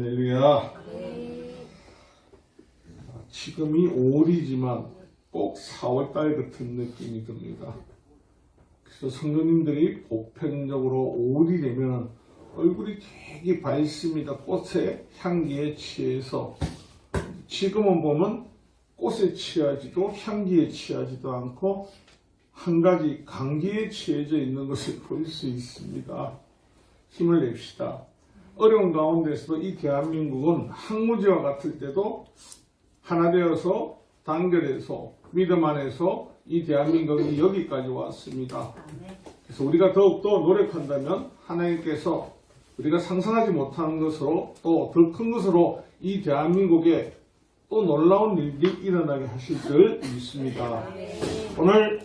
할렐루야. 지금이 5월이지만 꼭 4월달 같은 느낌이 듭니다. 그래서 성도님들이 보편적으로 5월이 되면 얼굴이 되게 밝습니다. 꽃의 향기에 취해서. 지금은 보면 꽃에 취하지도 향기에 취하지도 않고 한 가지 감기에 취해져 있는 것을 볼 수 있습니다. 힘을 냅시다. 어려운 가운데서도 이 대한민국은 항무지와 같을 때도 하나 되어서 단결해서 믿음 안에서 이 대한민국이 여기까지 왔습니다. 그래서 우리가 더욱더 노력한다면 하나님께서 우리가 상상하지 못하는 것으로 또 더 큰 것으로 이 대한민국에 또 놀라운 일이 일어나게 하실 줄 믿습니다. 오늘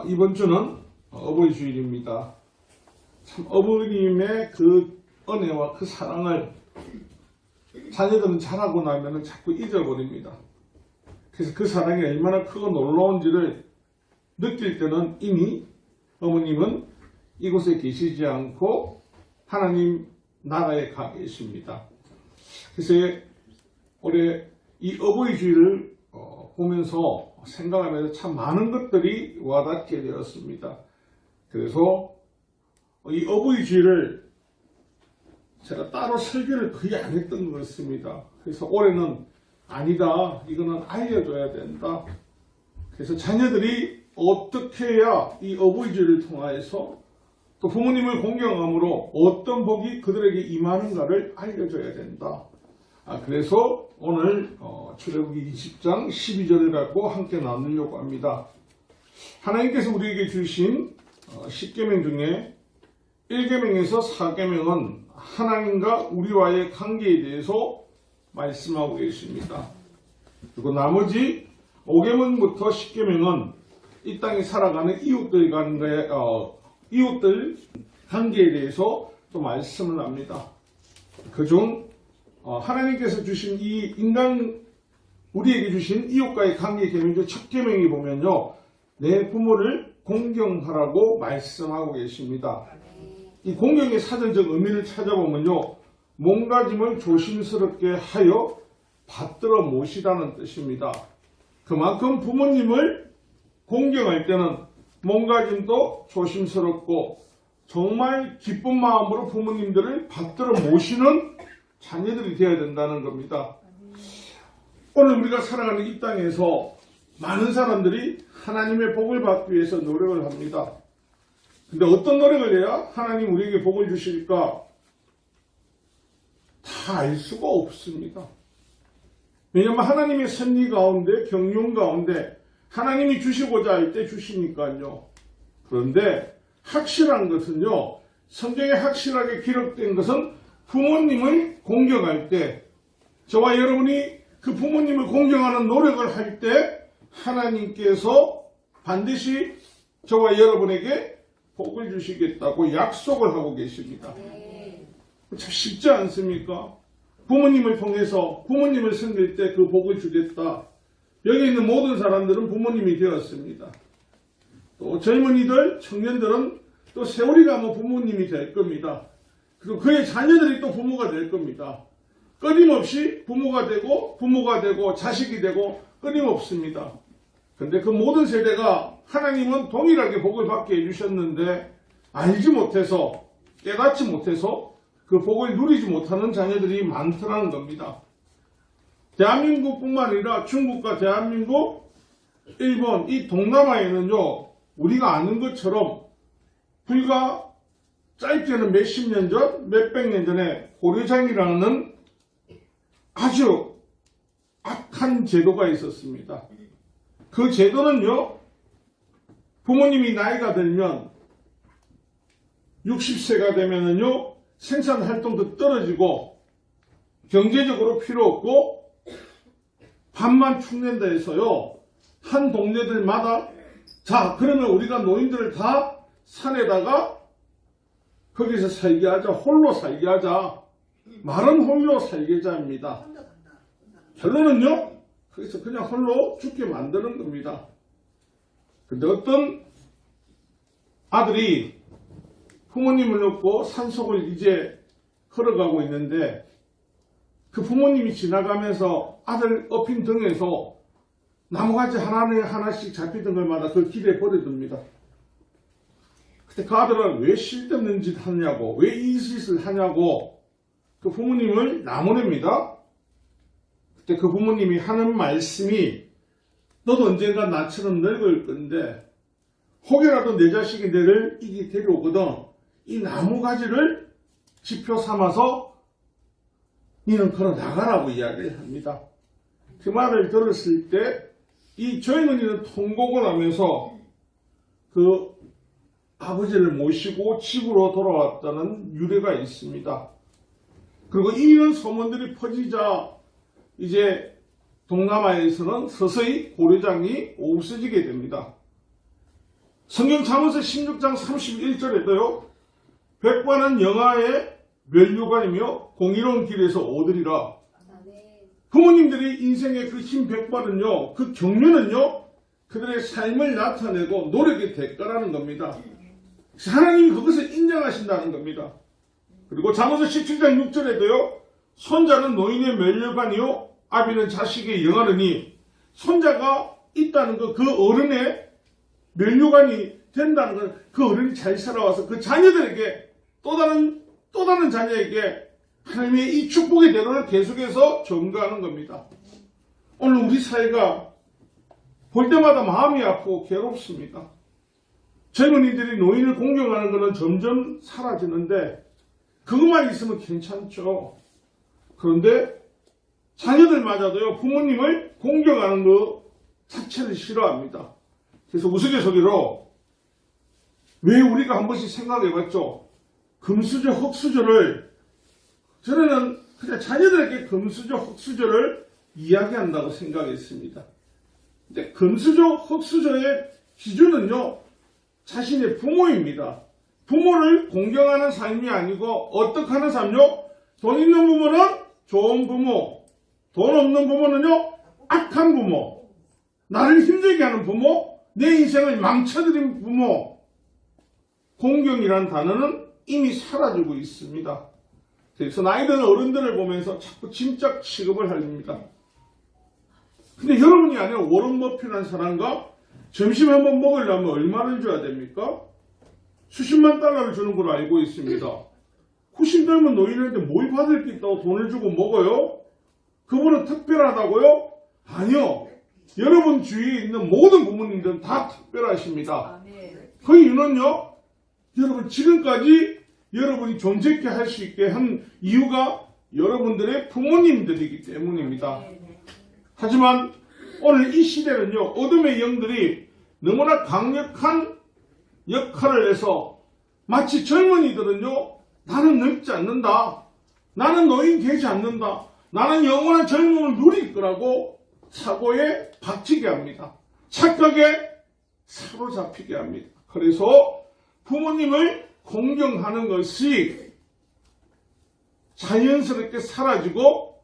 이번 주는 어버이 주일입니다. 참 어버이님의 그 은혜와 그 사랑을 자녀들은 자라고 나면 자꾸 잊어버립니다. 그래서 그 사랑이 얼마나 크고 놀라운지를 느낄 때는 이미 어머님은 이곳에 계시지 않고 하나님 나라에 가 계십니다. 그래서 올해 이 어버이 주일을 보면서 생각하면서 참 많은 것들이 와닿게 되었습니다. 그래서 이 어버이 주일을 제가 따로 설교를 거의 안 했던 것 같습니다. 그래서 올해는 아니다, 이거는 알려줘야 된다. 그래서 자녀들이 어떻게 해야 이 어버이 주일을 통하여서 또 부모님을 공경함으로 어떤 복이 그들에게 임하는가를 알려줘야 된다. 그래서 오늘 출애굽기 20장 12절을 갖고 함께 나누려고 합니다. 하나님께서 우리에게 주신 10계명 중에 1계명에서 4계명은 하나님과 우리와의 관계에 대해서 말씀하고 계십니다. 그리고 나머지 5계명부터 10계명은 이 땅에 살아가는 이웃들 관계에 대해서 또 말씀을 합니다. 그중 하나님께서 주신 우리에게 주신 이웃과의 관계 계명 중 첫 계명이 보면요, 내 부모를 공경하라고 말씀하고 계십니다. 이 공경의 사전적 의미를 찾아보면요, 몸가짐을 조심스럽게 하여 받들어 모시라는 뜻입니다. 그만큼 부모님을 공경할 때는 몸가짐도 조심스럽고 정말 기쁜 마음으로 부모님들을 받들어 모시는 자녀들이 되어야 된다는 겁니다. 오늘 우리가 살아가는 이 땅에서 많은 사람들이 하나님의 복을 받기 위해서 노력을 합니다. 근데 어떤 노력을 해야 하나님 우리에게 복을 주실까? 다 알 수가 없습니다. 왜냐하면 하나님의 섭리 가운데, 경륜 가운데 하나님이 주시고자 할 때 주시니까요. 그런데 확실한 것은요, 성경에 확실하게 기록된 것은 부모님을 공경할 때, 저와 여러분이 그 부모님을 공경하는 노력을 할 때 하나님께서 반드시 저와 여러분에게 복을 주시겠다고 약속을 하고 계십니다. 참 쉽지 않습니까? 부모님을 통해서 부모님을 섬길 때 그 복을 주겠다. 여기 있는 모든 사람들은 부모님이 되었습니다. 또 젊은이들, 청년들은 또 세월이 가면 부모님이 될 겁니다. 그리고 그의 자녀들이 또 부모가 될 겁니다. 끊임없이 부모가 되고 자식이 되고 끊임없습니다. 그런데 그 모든 세대가 하나님은 동일하게 복을 받게 해주셨는데 알지 못해서, 깨닫지 못해서 그 복을 누리지 못하는 자녀들이 많더라는 겁니다. 대한민국뿐만 아니라 중국과 대한민국, 일본, 이 동남아에는요, 우리가 아는 것처럼 불과 짧게는 몇십 년 전, 몇백 년 전에 고려장이라는 아주 악한 제도가 있었습니다. 그 제도는요, 부모님이 나이가 들면 60세가 되면은요, 생산 활동도 떨어지고 경제적으로 필요 없고 밥만 축낸다 해서요, 한 동네들마다 자, 그러면 우리가 노인들을 다 산에다가 거기서 살게 하자, 홀로 살게 하자. 말은 홀로 살게자입니다. 결론은요, 거기서 그냥 홀로 죽게 만드는 겁니다. 근데 어떤 아들이 부모님을 놓고 산속을 이제 걸어가고 있는데 그 부모님이 지나가면서 아들 업힌 등에서 나무가지 하나씩 잡히던 것마다 그걸 길에 버려둡니다. 그때 그 아들은 왜 쓸데없는 짓 하냐고, 왜 이 짓을 하냐고 그 부모님을 나무랍니다. 그때 그 부모님이 하는 말씀이 너도 언젠가 나처럼 늙을 건데 혹여라도 내 자식이 너를 이기 데려오거든 이 나무가지를 지표 삼아서 너는 걸어 나가라고 이야기를 합니다. 그 말을 들었을 때 이 젊은이는 통곡을 하면서 그 아버지를 모시고 집으로 돌아왔다는 유래가 있습니다. 그리고 이런 소문들이 퍼지자 이제 동남아에서는 서서히 고려장이 없어지게 됩니다. 성경 잠언서 16장 31절에도요. 백관은 영아의 면류관이며 공의로운 길에서 얻으리라. 부모님들이 인생의 그 흰 백발은요, 그 경륜은요, 그들의 삶을 나타내고 노력의 대가라는 겁니다. 하나님이 그것을 인정하신다는 겁니다. 그리고 잠언서 17장 6절에도요, 손자는 노인의 면류관이요, 아비는 자식의 영아르니, 손자가 있다는 것, 그 어른의 면류관이 된다는 것, 그 어른이 잘 살아와서 그 자녀들에게 또 다른 자녀에게 하나님의 이 축복의 대로를 계속해서 전가하는 겁니다. 오늘 우리 사회가 볼 때마다 마음이 아프고 괴롭습니다. 젊은이들이 노인을 공경하는 것은 점점 사라지는데 그것만 있으면 괜찮죠. 그런데 자녀들마저도요 부모님을 공경하는 것 자체를 싫어합니다. 그래서 우스갯소리로 왜 우리가 한 번씩 생각해봤죠. 금수저, 흙수저를 저는 그냥 자녀들에게 금수저, 흙수저를 이야기한다고 생각했습니다. 근데 금수저, 흙수저의 기준은요, 자신의 부모입니다. 부모를 공경하는 삶이 아니고 어떻게 하는 삶요? 돈 있는 부모는 좋은 부모, 돈 없는 부모는요, 악한 부모, 나를 힘들게 하는 부모, 내 인생을 망쳐드린 부모. 공경이라는 단어는 이미 사라지고 있습니다. 그래서 나이 든 어른들을 보면서 자꾸 짐작 취급을 합니다. 근데 여러분이 아니라 워런 버핏이라는 사람과 점심 한번 먹으려면 얼마를 줘야 됩니까? 수십만 달러를 주는 걸로 알고 있습니다. 후신 젊은 노인한테 뭘 받을 게 있다고 돈을 주고 먹어요? 그분은 특별하다고요? 아니요. 여러분 주위에 있는 모든 부모님들은 다 특별하십니다. 그 이유는요, 여러분 지금까지 여러분이 존재있게 할 수 있게 한 이유가 여러분들의 부모님들이기 때문입니다. 하지만 오늘 이 시대는요, 어둠의 영들이 너무나 강력한 역할을 해서 마치 젊은이들은요, 나는 늙지 않는다. 나는 노인 되지 않는다. 나는 영원한 젊음을 누릴 거라고 사고에 박히게 합니다. 착각에 사로잡히게 합니다. 그래서 부모님을 공경하는 것이 자연스럽게 사라지고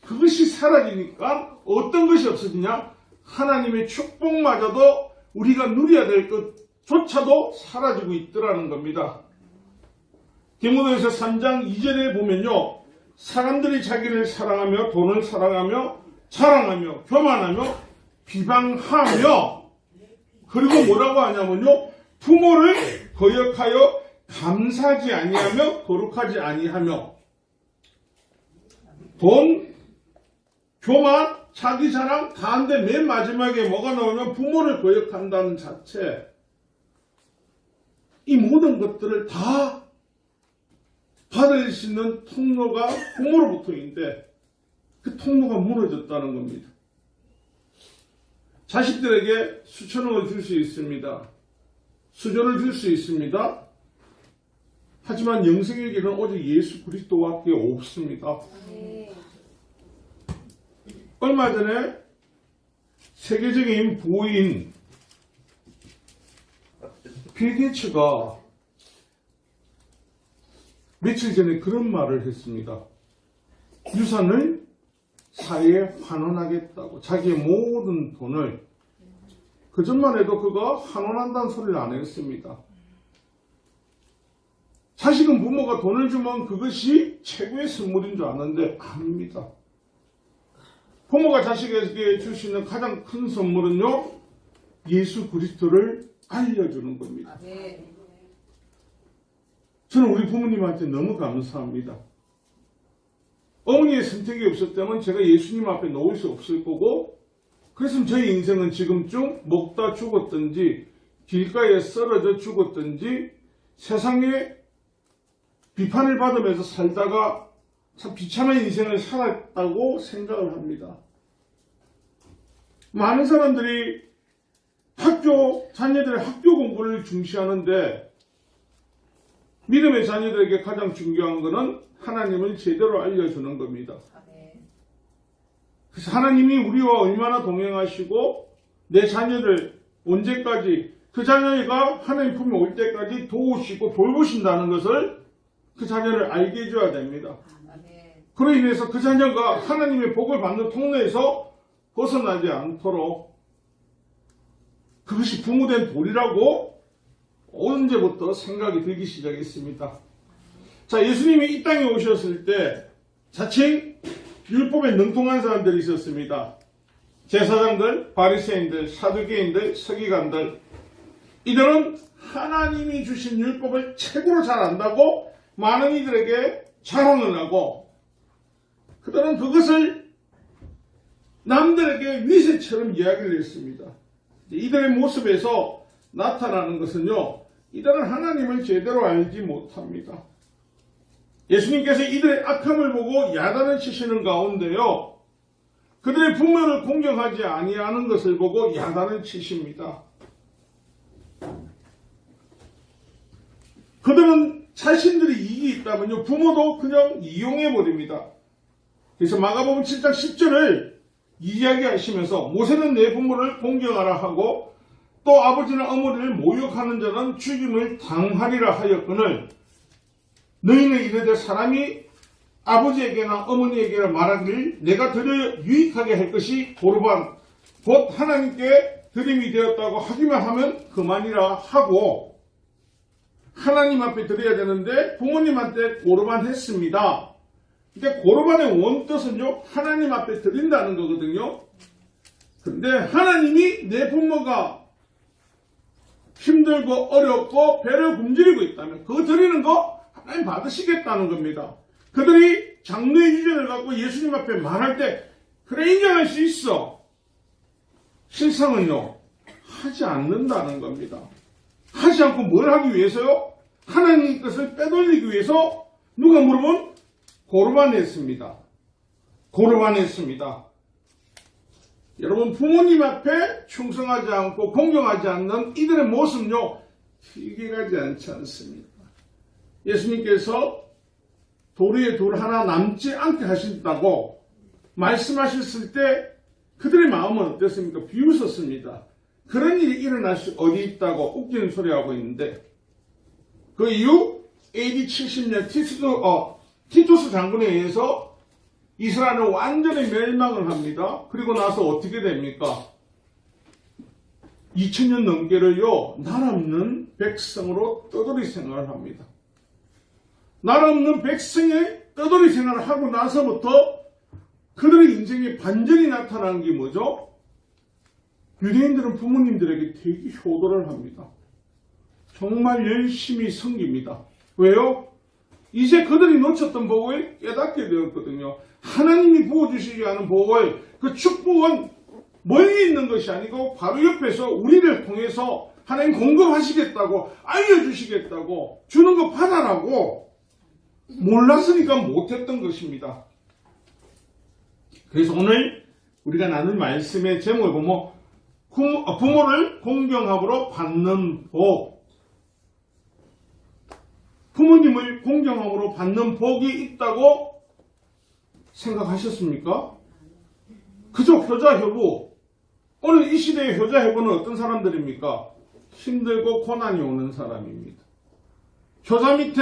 그것이 사라지니까 어떤 것이 없어지냐? 하나님의 축복마저도 우리가 누려야 될 것조차도 사라지고 있더라는 겁니다. 디모데후서 3장 2절에 보면요. 사람들이 자기를 사랑하며 돈을 사랑하며 자랑하며 교만하며 비방하며 그리고 뭐라고 하냐면요. 부모를 거역하여 감사하지 아니하며 거룩하지 아니하며 돈, 교만, 자기 자랑 다 한데 맨 마지막에 뭐가 나오면 부모를 거역한다는 자체 이 모든 것들을 다 받을 수 있는 통로가 부모로부터인데 그 통로가 무너졌다는 겁니다. 자식들에게 수천억을 줄 수 있습니다. 수조를 줄 수 있습니다. 하지만 영생의 길은 오직 예수 그리스도밖에 없습니다. 얼마 전에 세계적인 부인 빌 게이츠가 며칠 전에 그런 말을 했습니다. 유산을 사회에 환원하겠다고 자기의 모든 돈을 그전만 해도 그가 환원한다는 소리를 안 했습니다. 자식은 부모가 돈을 주면 그것이 최고의 선물인 줄 아는데 아닙니다. 부모가 자식에게 주시는 가장 큰 선물은요, 예수 그리스도를 알려주는 겁니다. 저는 우리 부모님한테 너무 감사합니다. 어머니의 선택이 없었다면 제가 예수님 앞에 놓을 수 없을 거고, 그래서 저희 인생은 지금쯤 먹다 죽었든지 길가에 쓰러져 죽었든지 세상에 비판을 받으면서 살다가 참 비참한 인생을 살았다고 생각을 합니다. 많은 사람들이 자녀들의 학교 공부를 중시하는데 믿음의 자녀들에게 가장 중요한 것은 하나님을 제대로 알려주는 겁니다. 그래서 하나님이 우리와 얼마나 동행하시고 내 자녀를 언제까지 그 자녀가 하나님 품에 올 때까지 도우시고 돌보신다는 것을 그 자녀를 알게 해줘야 됩니다. 그로 인해서 그 자녀가 하나님의 복을 받는 통로에서 벗어나지 않도록, 그것이 부모된 도리라고 언제부터 생각이 들기 시작했습니다. 자, 예수님이 이 땅에 오셨을 때 자칭 율법에 능통한 사람들이 있었습니다. 제사장들, 바리새인들, 사두개인들, 서기관들. 이들은 하나님이 주신 율법을 최고로 잘 안다고 많은 이들에게 자랑을 하고, 그들은 그것을 남들에게 위세처럼 이야기를 했습니다. 이들의 모습에서 나타나는 것은요, 이들은 하나님을 제대로 알지 못합니다. 예수님께서 이들의 악함을 보고 야단을 치시는 가운데요, 그들의 부모를 공경하지 아니하는 것을 보고 야단을 치십니다. 그들은 자신들이 이익이 있다면요, 부모도 그냥 이용해버립니다. 그래서 마가복음 7장 10절을 이야기하시면서 모세는 내 부모를 공경하라 하고 또 아버지나 어머니를 모욕하는 자는 죽임을 당하리라 하였거늘 너희는 이르되 사람이 아버지에게나 어머니에게나 말하기를 내가 드려 유익하게 할 것이 고르반 곧 하나님께 드림이 되었다고 하기만 하면 그만이라 하고, 하나님 앞에 드려야 되는데 부모님한테 고르반 했습니다. 근데 고르반의 원뜻은요, 하나님 앞에 드린다는 거거든요. 그런데 하나님이 내 부모가 힘들고 어렵고 배를 굶주리고 있다면 그거 드리는 거 하나님 받으시겠다는 겁니다. 그들이 장로의 유전을 갖고 예수님 앞에 말할 때 그래 인정할 수 있어. 실상은요, 하지 않는다는 겁니다. 하지 않고 뭘 하기 위해서요? 하나님의 것을 빼돌리기 위해서 누가 물으면 고르반 했습니다. 고르반 했습니다. 여러분, 부모님 앞에 충성하지 않고 공경하지 않는 이들의 모습은요, 길게 가지 않지 않습니다. 예수님께서 돌 위에 돌 하나 남지 않게 하신다고 말씀하셨을 때 그들의 마음은 어땠습니까? 비웃었습니다. 그런 일이 일어날 수 어디 있다고 웃기는 소리 하고 있는데, 그 이후 AD 70년 티투스 장군에 의해서 이스라엘은 완전히 멸망을 합니다. 그리고 나서 어떻게 됩니까? 2000년 넘게를요, 나라 없는 백성으로 떠돌이 생활을 합니다. 나라 없는 백성의 떠돌이 생활을 하고 나서부터 그들의 인생에 반전이 나타나는 게 뭐죠? 유대인들은 부모님들에게 되게 효도를 합니다. 정말 열심히 섬깁니다. 왜요? 이제 그들이 놓쳤던 복을 깨닫게 되었거든요. 하나님이 부어주시지 않은 복을, 그 축복은 멀리 있는 것이 아니고 바로 옆에서 우리를 통해서 하나님 공급하시겠다고, 알려주시겠다고, 주는 거 받아라고 몰랐으니까 못했던 것입니다. 그래서 오늘 우리가 나눌 말씀의 제목을 보면 부모를 공경함으로 받는 복, 부모님을 공경함으로 받는 복이 있다고 생각하셨습니까? 그저 효자효부. 오늘 이 시대의 효자효부는 어떤 사람들입니까? 힘들고 고난이 오는 사람입니다. 효자 밑에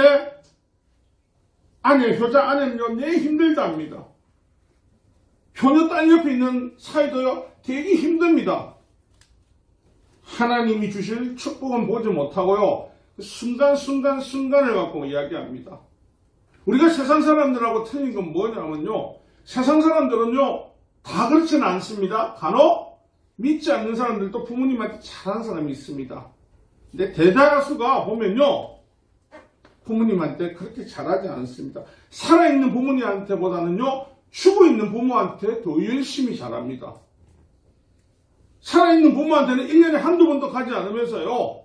효자 아내는요, 내 힘들답니다. 효녀 딸 옆에 있는 사이도요, 되게 힘듭니다. 하나님이 주실 축복은 보지 못하고요, 순간을 갖고 이야기합니다. 우리가 세상 사람들하고 틀린 건 뭐냐면요. 세상 사람들은요, 다 그렇지는 않습니다. 간혹 믿지 않는 사람들도 부모님한테 잘하는 사람이 있습니다. 근데 대다수가 보면요, 부모님한테 그렇게 잘하지 않습니다. 살아있는 부모님한테보다는요, 죽어있는 부모한테 더 열심히 잘합니다. 살아있는 부모한테는 1년에 한두 번도 가지 않으면서요,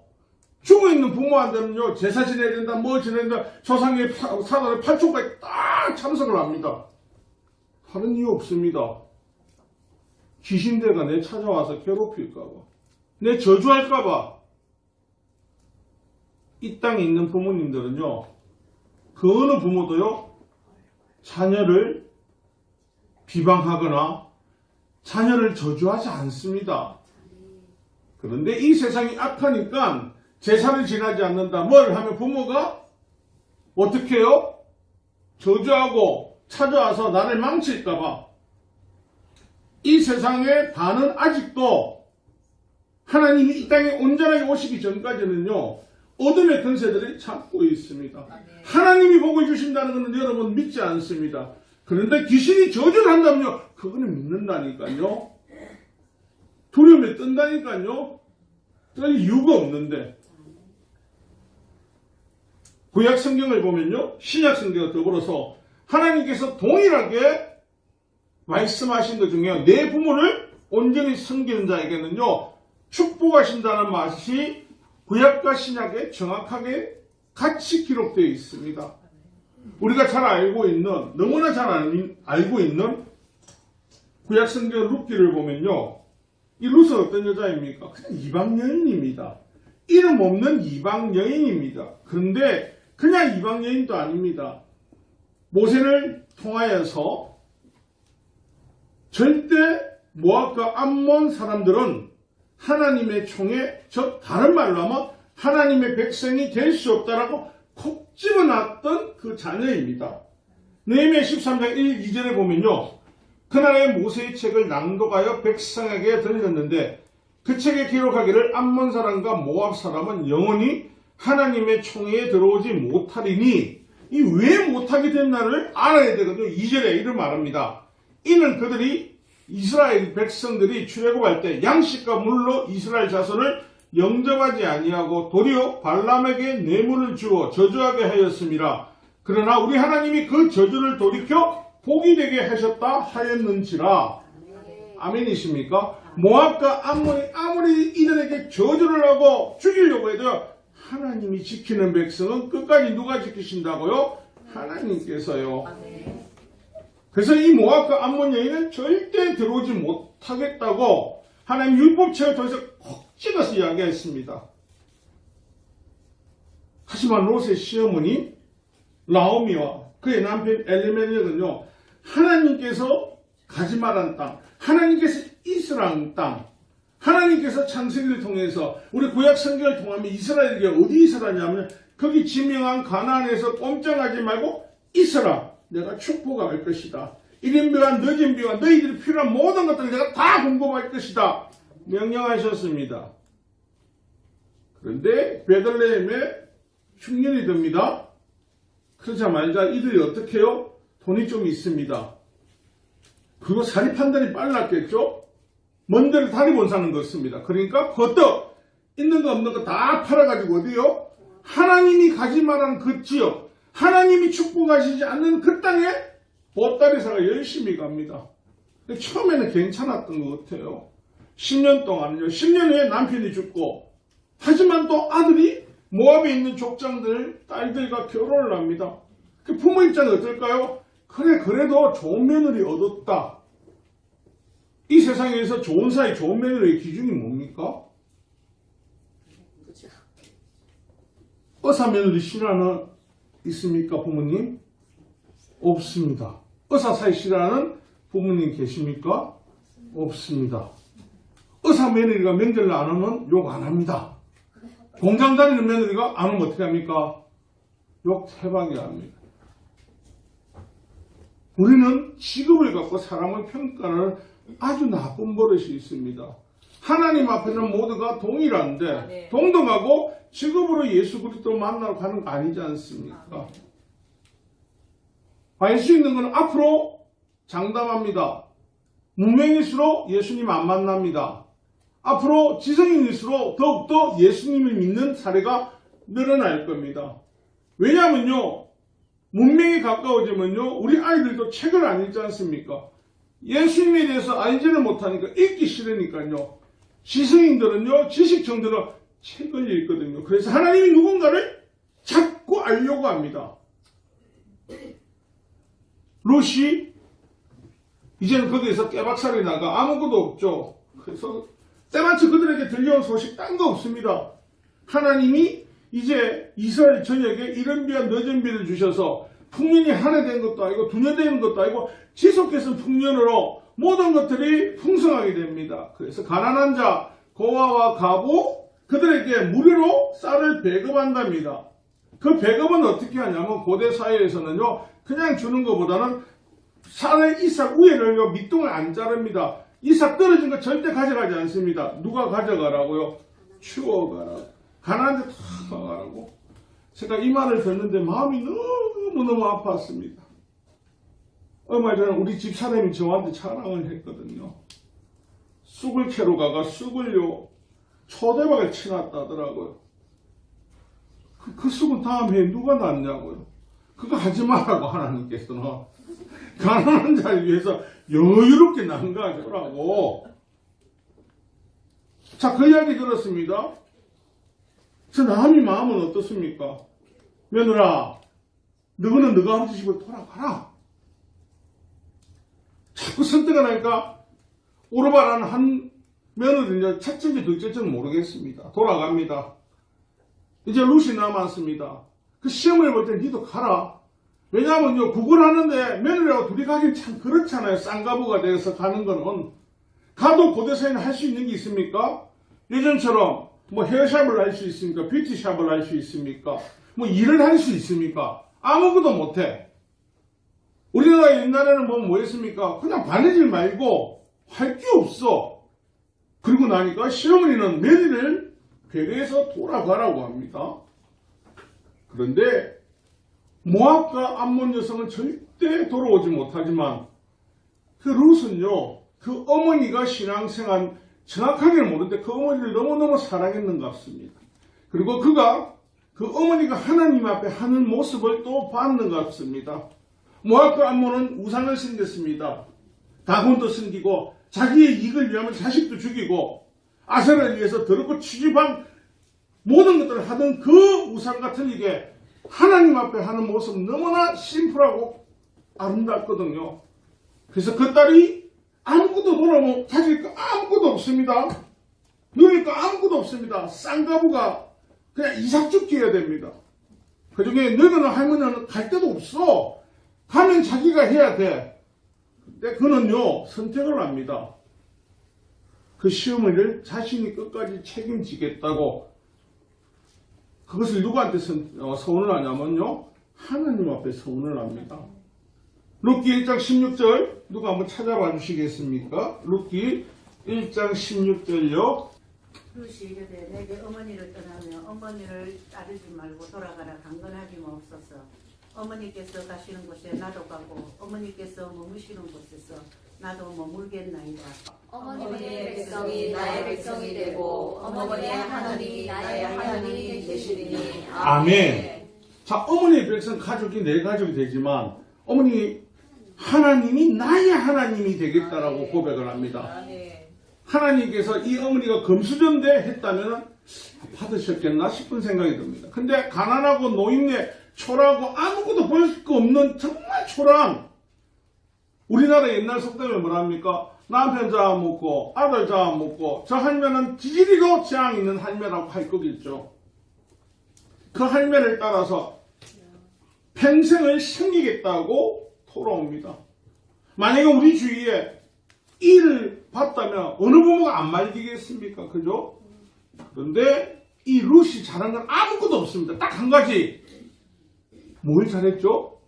죽어있는 부모한테는요, 제사 지내야 된다, 뭐 지내야 된다, 조상의 사단의 8초까지 딱 참석을 합니다. 다른 이유 없습니다. 귀신대가 내 찾아와서 괴롭힐까봐, 내 저주할까봐. 이 땅에 있는 부모님들은요, 그 어느 부모도요, 자녀를 비방하거나 자녀를 저주하지 않습니다. 그런데 이 세상이 악하니까 제사를 지나지 않는다. 뭘 하면 부모가 어떻게 해요? 저주하고 찾아와서 나를 망칠까봐. 이 세상의 반은 아직도 하나님이 이 땅에 온전하게 오시기 전까지는요, 어둠의 권세들이 잡고 있습니다. 하나님이 복을 주신다는 것은 여러분 믿지 않습니다. 그런데 귀신이 저주를 한다면요, 그거는 믿는다니까요. 두려움에 뜬다니까요. 뜰 이유가 없는데. 구약 성경을 보면요, 신약 성경과 더불어서 하나님께서 동일하게 말씀하신 것 중에 내 부모를 온전히 섬기는 자에게는요, 축복하신다는 말이 구약과 신약에 정확하게 같이 기록되어 있습니다. 우리가 잘 알고 있는, 너무나 잘 알고 있는 구약 성경 룻기를 보면요, 이 룻은 어떤 여자입니까? 그냥 이방 여인입니다. 이름 없는 이방 여인입니다. 그런데 그냥 이방 여인도 아닙니다. 모세를 통하여서 절대 모압과 암몬 사람들은 하나님의 총에, 즉 다른 말로 하면 하나님의 백성이 될 수 없다라고 콕 집어놨던 그 자녀입니다. 느헤미야 13장 1, 2절에 보면요, 그날의 모세의 책을 낭독하여 백성에게 들렸는데 그 책에 기록하기를 암몬 사람과 모압 사람은 영원히 하나님의 총회에 들어오지 못하리니, 이 왜 못하게 됐나를 알아야 되거든요. 2절에 이를 말합니다. 이는 그들이 이스라엘 백성들이 출애굽할 때 양식과 물로 이스라엘 자손을 영접하지 아니하고 도리어 발람에게 뇌물을 주어 저주하게 하였음이라. 그러나 우리 하나님이 그 저주를 돌이켜 복이 되게 하셨다 하였는지라. 아멘이십니까? 모압과 암몬이 아무리 이들에게 저주를 하고 죽이려고 해도 하나님이 지키는 백성은 끝까지 누가 지키신다고요? 하나님께서요. 그래서 이 모압과 암몬 여인은 절대 들어오지 못하겠다고 하나님 율법책을 통해서 콕 찍어서 이야기했습니다. 하지만 롯의 시어머니 나오미와 그의 남편 엘리멜렉은요, 하나님께서 가지 말한 땅, 하나님께서 이스라엘 땅, 하나님께서 창세기를 통해서 우리 구약 성경을 통하면 이스라엘이 어디 있으라냐면 거기 지명한 가나안에서 꼼짝하지 말고 있어라. 내가 축복할 것이다. 이른비와 늦은비와 너희들이 필요한 모든 것들을 내가 다 공급할 것이다. 명령하셨습니다. 그런데 베들레헴에 흉년이 듭니다. 그러자마자 이들이 어떻게 해요? 돈이 좀 있습니다. 그거 사리 판단이 빨랐겠죠? 먼 데를 다리 못 사는 것입니다. 그러니까 버떡 있는 거 없는 거 다 팔아가지고 어디요? 하나님이 가지 말한 그 지역, 하나님이 축복하시지 않는 그 땅에 보따리사가 열심히 갑니다. 처음에는 괜찮았던 것 같아요. 10년 동안요. 10년 후에 남편이 죽고, 하지만 또 아들이 모압에 있는 족장들, 딸들과 결혼을 합니다. 그 부모 입장은 어떨까요? 그래, 그래도 좋은 며느리 얻었다. 이 세상에서 좋은 사이, 좋은 며느리의 기준이 뭡니까? 의사 며느리 싫어하는 있습니까, 부모님? 없습니다. 의사 사이 싫어하는 부모님 계십니까? 없습니다. 의사 며느리가 명절날 안 오면 욕 안 합니다. 공장 다니는 며느리가 안 오면 어떻게 합니까? 욕 대박이 합니다. 우리는 직업을 갖고 사람을 평가하는 아주 나쁜 버릇이 있습니다. 하나님 앞에는 모두가 동일한데 동등하고 직업으로 예수 그리스도 만나러 가는 거 아니지 않습니까? 알 수 있는 건 앞으로 장담합니다. 무명일수록 예수님 안 만납니다. 앞으로 지성인일수록 더욱더 예수님을 믿는 사례가 늘어날 겁니다. 왜냐하면요, 문명이 가까워지면요, 우리 아이들도 책을 안 읽지 않습니까? 예수님에 대해서 알지를 못하니까 읽기 싫으니까요. 지성인들은요, 지식층들은 책을 읽거든요. 그래서 하나님이 누군가를 자꾸 알려고 합니다. 롯이 이제는 거기에서 깨박살이 나가 아무것도 없죠. 그래서 때마치 그들에게 들려온 소식 딴 거 없습니다. 하나님이 이제 이스라엘 전역에 이른 비와 늦은 비를 주셔서 풍년이 한 해 된 것도 아니고 2년 되는 것도 아니고 지속해서 풍년으로 모든 것들이 풍성하게 됩니다. 그래서 가난한 자 고아와 가부 그들에게 무료로 쌀을 배급한답니다. 그 배급은 어떻게 하냐면 고대 사회에서는요, 그냥 주는 것보다는 쌀의 이삭 위에는요, 밑둥을 안 자릅니다. 이삭 떨어진 거 절대 가져가지 않습니다. 누가 가져가라고요? 추워가라. 가난한데 다 가라고. 제가 이 말을 듣는데 마음이 너무너무 아팠습니다. 얼마 전에 우리 집사람이 저한테 자랑을 했거든요. 쑥을 캐러 가가 쑥을요, 초대박을 치놨다더라고요. 그 쑥은 다음 해에 누가 낳냐고요. 그거 하지 말라고 하나님께서는. 가난한 자를 위해서 여유롭게 난가하더라고. 자, 그 이야기 들었습니다. 저 나음이 마음은 어떻습니까? 며느라, 너는 너가 아버지 집으로 돌아가라. 자꾸 선택을 하니까 오르바라는 한 며느리는 첫째인지 둘째인지는 모르겠습니다. 돌아갑니다. 이제 룻이 남았습니다. 그 시험을 볼 때 니도 가라. 왜냐하면요, 구걸하는데 며느리하고 둘이 가긴 참 그렇잖아요. 쌍가부가 돼서 가는 거는. 가도 고대 사회는 할 수 있는 게 있습니까? 예전처럼 뭐 헤어샵을 할 수 있습니까? 뷰티샵을 할 수 있습니까? 뭐 일을 할 수 있습니까? 아무것도 못해. 우리나라 옛날에는 뭐 했습니까? 그냥 바느질 말고 할 게 없어. 그리고 나니까 시어머니는 며느리를 배려해서 돌아가라고 합니다. 그런데 모압과 암몬 여성은 절대 돌아오지 못하지만 그 룻은요, 그 어머니가 신앙생활 정확하게는 모르는데 그 어머니를 너무너무 사랑했는 것 같습니다. 그리고 그가 그 어머니가 하나님 앞에 하는 모습을 또 봤는 것 같습니다. 모압과 암몬은 우상을 섬겼습니다. 다곤도 섬기고 자기의 이익을 위하면 자식도 죽이고 아세라를 위해서 더럽고 취집한 모든 것들을 하던 그 우상 같은 이게 하나님 앞에 하는 모습 너무나 심플하고 아름답거든요. 그래서 그 딸이 아무것도 돌아오면 가질 거 아무것도 없습니다. 누릴 거 아무것도 없습니다. 쌍가부가 그냥 이삭죽기 해야 됩니다. 그 중에 늙은 할머니는 갈 데도 없어. 가면 자기가 해야 돼. 근데 그는요, 선택을 합니다. 그 시어머니를 자신이 끝까지 책임지겠다고. 그것을 누구한테 서운을 하냐면요, 하나님 앞에 서운을 합니다. 룻기 1장 16절 누가 한번 찾아봐 주시겠습니까? 룻기 1장 16절요. 룻이 이르되 내게 어머니를 떠나며 어머니를 따르지 말고 돌아가라. 강건하지 마옵소서. 어머니께서 가시는 곳에 나도 가고 어머니께서 머무시는 곳에서 나도 머물겠나이다. 어머니의 백성이 나의 백성이 되고 어머니의 하나님이 나의 하나님이 되시리니. 아멘. 자, 어머니의 백성 가족이 내 가족이 되지만 어머니 하나님이 나의 하나님이 되겠다라고 고백을 합니다. 하나님께서 이 어머니가 금수전대 했다면 받으셨겠나 싶은 생각이 듭니다. 근데 가난하고 노인네 초라하고 아무것도 볼 거 없는 정말 초라한, 우리나라 옛날 속담에 뭐랍니까? 남편 잡아먹고 아들 잡아먹고 저 할매는 지지리도 재앙 있는 할매라고 할 거겠죠. 그 할매를 따라서 평생을 섬기겠다고 돌아옵니다. 만약에 우리 주위에 일을 봤다면 어느 부모가 안 말리겠습니까? 그죠? 그런데 이 룻이 잘한 건 아무것도 없습니다. 딱 한 가지. 뭘 잘했죠?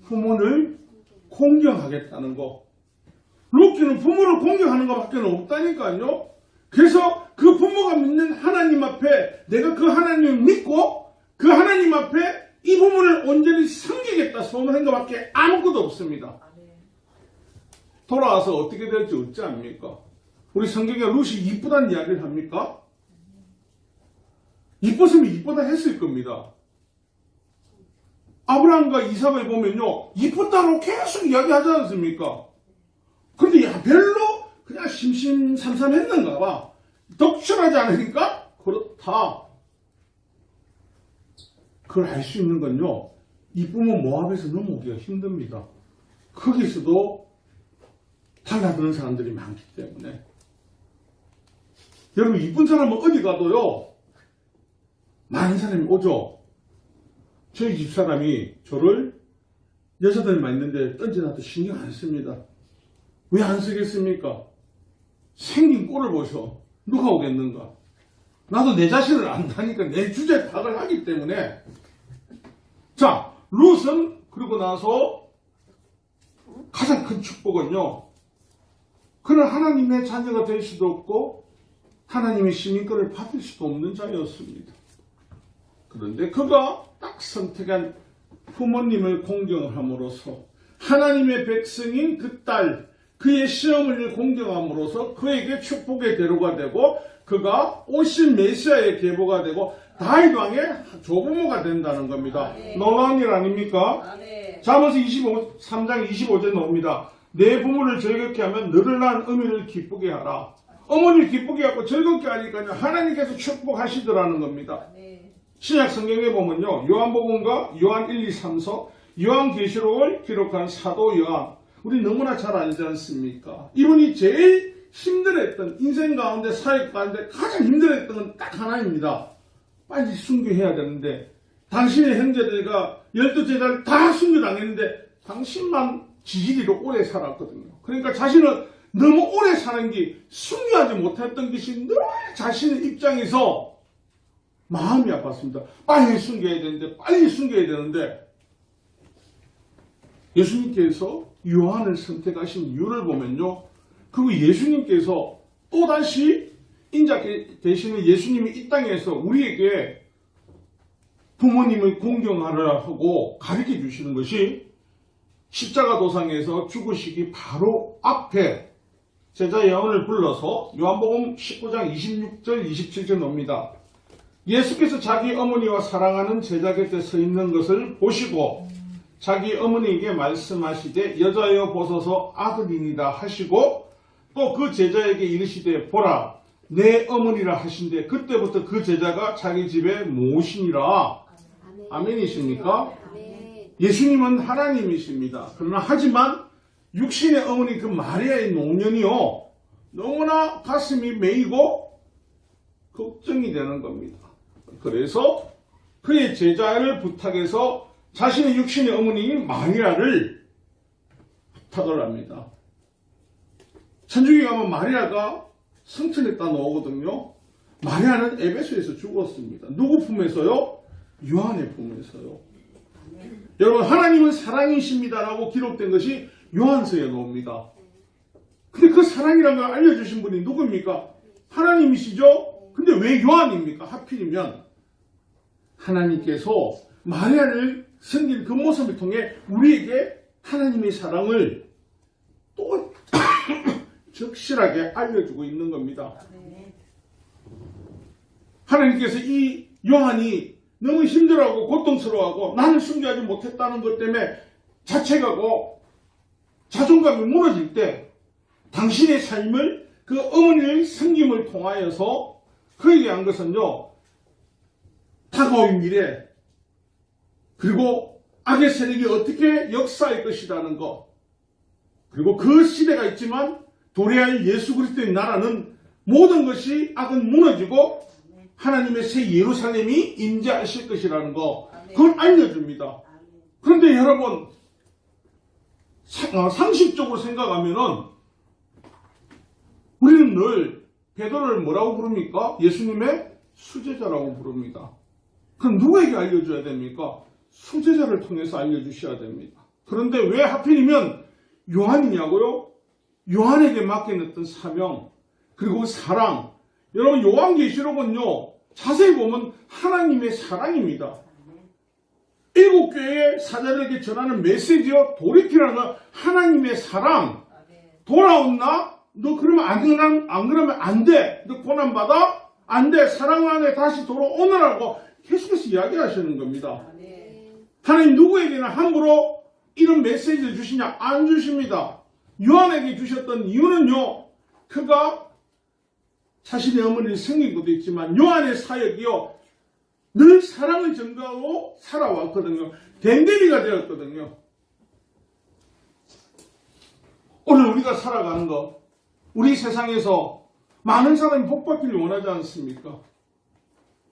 부모를 공경하겠다는 거. 룻기는 부모를 공경하는 것밖에 없다니까요. 그래서 그 부모가 믿는 하나님 앞에 내가 그 하나님을 믿고 그 하나님 앞에 이 부모를 온전히 섬기겠다 소원한 것밖에 아무것도 없습니다. 돌아와서 어떻게 될지 어찌 압니까? 우리 성경에 룻이 이쁘다는 이야기를 합니까? 이뻤으면 이쁘다 했을 겁니다. 아브라함과 이삭을 보면요, 이쁘다고 계속 이야기하지 않습니까? 그런데 별로 그냥 심심삼삼했는가 봐. 덕출하지 않으니까 그렇다. 그걸 알 수 있는 건요, 이쁘면 모압에서 넘어오기가 힘듭니다. 거기서도 달라드는 사람들이 많기 때문에. 여러분, 이쁜 사람은 어디 가도요, 많은 사람이 오죠. 저희 집사람이 저를 여자들만 있는데 던져놔도 신경 안 씁니다. 왜 안 쓰겠습니까? 생긴 꼴을 보셔. 누가 오겠는가? 나도 내 자신을 안다니까 내 주제에 파악을 하기 때문에. 자, 룻은 그러고 나서 가장 큰 축복은요, 그는 하나님의 자녀가 될 수도 없고 하나님의 시민권을 받을 수도 없는 자였습니다. 그런데 그가 딱 선택한 부모님을 공경함으로써 하나님의 백성인 그 딸, 그의 시어머니를 공경함으로써 그에게 축복의 대로가 되고 그가 오실 메시아의 계보가 되고 다윗 왕의 조부모가 된다는 겁니다. 놀라운 일 아닙니까? 잠언서 3장 25절에 나옵니다. 내 부모를 즐겁게 하면 너를 낳은 어미를 기쁘게 하라. 어머니를 기쁘게 하고 즐겁게 하니까요, 하나님께서 축복하시더라는 겁니다. 신약 성경에 보면요, 요한복음과 요한 1, 2, 3서, 요한계시록을 기록한 사도 요한, 우리 너무나 잘 알지 않습니까? 이분이 제일 힘들었던, 인생 가운데, 사역 가운데 가장 힘들었던 건 딱 하나입니다. 빨리 순교해야 되는데, 당신의 형제들과 12제자를 다 순교당했는데, 당신만 지지리로 오래 살았거든요. 그러니까 자신은 너무 오래 사는 게 순교하지 못했던 것이 늘 자신의 입장에서 마음이 아팠습니다. 빨리 숨겨야 되는데, 빨리 숨겨야 되는데, 예수님께서 요한을 선택하신 이유를 보면요, 그리고 예수님께서 또다시 인자 되시는 예수님이 이 땅에서 우리에게 부모님을 공경하라 하고 가르쳐 주시는 것이 십자가 도상에서 죽으시기 바로 앞에 제자 요한을 불러서 요한복음 19장 26절 27절 나옵니다. 예수께서 자기 어머니와 사랑하는 제자 곁에 서 있는 것을 보시고 자기 어머니에게 말씀하시되 여자여 보소서 아들이니라 하시고 또 그 제자에게 이르시되 보라 내 어머니라 하신데 그때부터 그 제자가 자기 집에 모시니라. 아멘이십니까? 예수님은 하나님이십니다. 그러나 하지만 육신의 어머니 그 마리아의 노년이요, 너무나 가슴이 메이고 걱정이 되는 겁니다. 그래서 그의 제자를 부탁해서 자신의 육신의 어머니인 마리아를 부탁을 합니다. 천주교 가면 마리아가 성천했다 나오거든요. 마리아는 에베소에서 죽었습니다. 누구 품에서요? 요한의 품에서요. 여러분, 하나님은 사랑이십니다라고 기록된 것이 요한서에 나옵니다. 근데 그 사랑이라는 걸 알려주신 분이 누굽니까? 하나님이시죠? 근데 왜 요한입니까? 하필이면 하나님께서 마리아를 섬긴 그 모습을 통해 우리에게 하나님의 사랑을 또 적실하게 알려주고 있는 겁니다. 하나님께서 이 요한이 너무 힘들어하고 고통스러워하고 나는 순교하지 못했다는 것 때문에 자책하고 자존감이 무너질 때 당신의 삶을 그 어머니의 섬김을 통하여서 그에게 한 것은요, 다가올 미래 그리고 악의 세력이 어떻게 역사할 것이라는 것, 그리고 그 시대가 있지만 도래할 예수 그리스도의 나라는 모든 것이 악은 무너지고 하나님의 새 예루살렘이 임재하실 것이라는 거, 그걸 알려줍니다. 그런데 여러분, 상식적으로 생각하면은 우리는 늘 베드로를 뭐라고 부릅니까? 예수님의 수제자라고 부릅니다. 그럼 누구에게 알려줘야 됩니까? 수제자를 통해서 알려주셔야 됩니다. 그런데 왜 하필이면 요한이냐고요? 요한에게 맡겨놨던 사명, 그리고 사랑, 여러분 요한계시록은요 자세히 보면 하나님의 사랑입니다. 7교회의 사자들에게 전하는 메시지요 도리티라는 건 하나님의 사랑. 돌아온나? 너 그러면 안 그러면 안 돼. 너 고난받아? 안 돼. 사랑 안에 다시 돌아오느라고 계속해서 이야기하시는 겁니다. 하나님 누구에게나 함부로 이런 메시지를 주시냐? 안 주십니다. 요한에게 주셨던 이유는요, 그가 자신의 어머니를 섬긴 것도 있지만 요한의 사역이요 늘 사랑을 전가하고 살아왔거든요. 댕댕이가 되었거든요. 오늘 우리가 살아가는 것, 우리 세상에서 많은 사람이 복받기를 원하지 않습니까?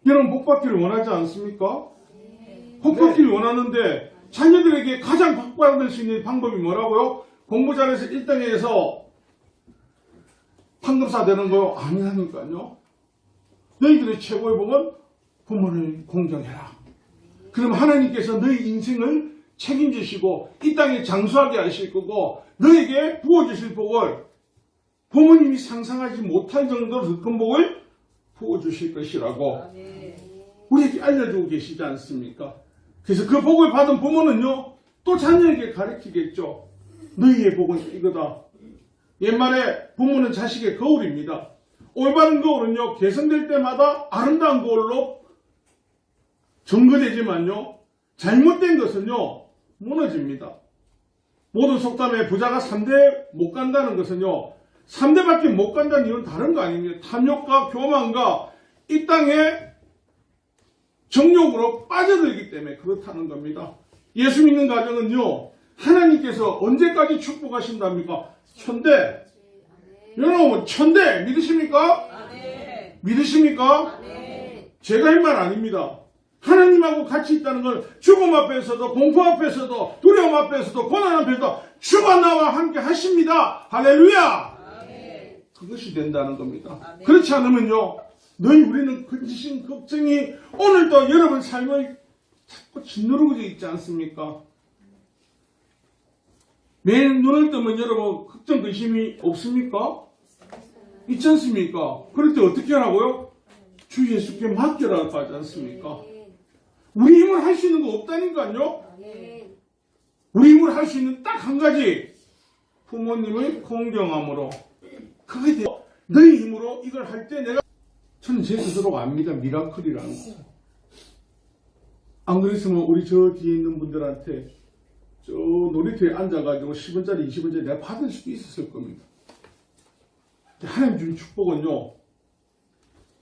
여러분 복받기를 원하지 않습니까? 복받기를 원하는데 자녀들에게 가장 복받을 수 있는 방법이 뭐라고요? 공부 잘해서 1등해서 판검사 되는 거요? 아니라니까요. 너희들의 최고의 복은 부모를 공경해라. 그럼 하나님께서 너희 인생을 책임지시고 이 땅에 장수하게 하실 거고 너에게 부어주실 복을 부모님이 상상하지 못할 정도로 더 큰 복을 부어주실 것이라고 우리에게 알려주고 계시지 않습니까? 그래서 그 복을 받은 부모는요 또 자녀에게 가르치겠죠. 너희의 복은 이거다. 옛말에 부모는 자식의 거울입니다. 올바른 거울은요 개선될 때마다 아름다운 거울로 점거되지만요 잘못된 것은요 무너집니다. 모든 속담에 부자가 3대 못 간다는 것은요 3대밖에 못 간다는 이유는 다른 거 아닙니까? 탐욕과 교만과 이 땅에 정욕으로 빠져들기 때문에 그렇다는 겁니다. 예수 믿는 가정은요 하나님께서 언제까지 축복하신답니까? 천대. 여러분 천대 믿으십니까? 믿으십니까? 제가 할 말 아닙니다. 하나님하고 같이 있다는 건 죽음 앞에서도 공포 앞에서도 두려움 앞에서도 고난 앞에서도 주가 나와 함께 하십니다. 할렐루야. 그것이 된다는 겁니다. 그렇지 않으면요 우리는 근심 걱정이 오늘도 여러분 삶을 자꾸 짓누르고 있지 않습니까? 매일 눈을 뜨면 여러분 걱정 근심이 없습니까? 있지 않습니까? 그럴 때 어떻게 하라고요? 주 예수께 맡겨라고 하지 않습니까? 우리 힘을 할 수 있는 거 없다니까요. 우리 힘을 할 수 있는 딱 한 가지 부모님을 공경함으로 그거에 대해 너희 힘으로 이걸 할 때 내가 저는 제 스스로가 압니다. 미라클이라는 거. 안 그랬으면 우리 저 뒤에 있는 분들한테 저 놀이터에 앉아가지고 10원짜리 20원짜리 내가 받을 수도 있었을 겁니다. 하나님 주신 축복은요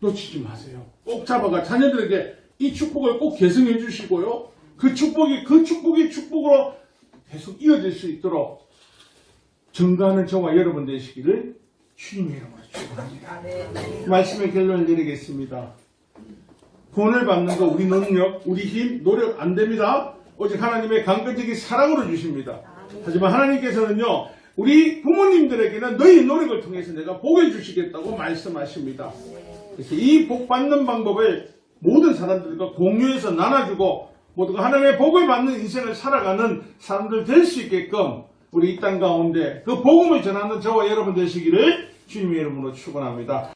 놓치지 마세요. 꼭 잡아가 자녀들에게 이 축복을 꼭 계승해 주시고요. 그 축복이 축복으로 계속 이어질 수 있도록 증거하는 저와 여러분 되시기를 주님의 이름으로 축복합니다. 말씀의 결론을 내리겠습니다. 구원을 받는 거 우리 능력, 우리 힘, 노력 안 됩니다. 오직 하나님의 강건적인 사랑으로 주십니다. 하지만 하나님께서는요 우리 부모님들에게는 너희 노력을 통해서 내가 복을 주시겠다고 말씀하십니다. 그래서 이 복 받는 방법을 모든 사람들과 공유해서 나눠주고 모두가 하나님의 복을 받는 인생을 살아가는 사람들 될 수 있게끔 우리 이 땅 가운데 그 복음을 전하는 저와 여러분 되시기를 주님의 이름으로 축원합니다.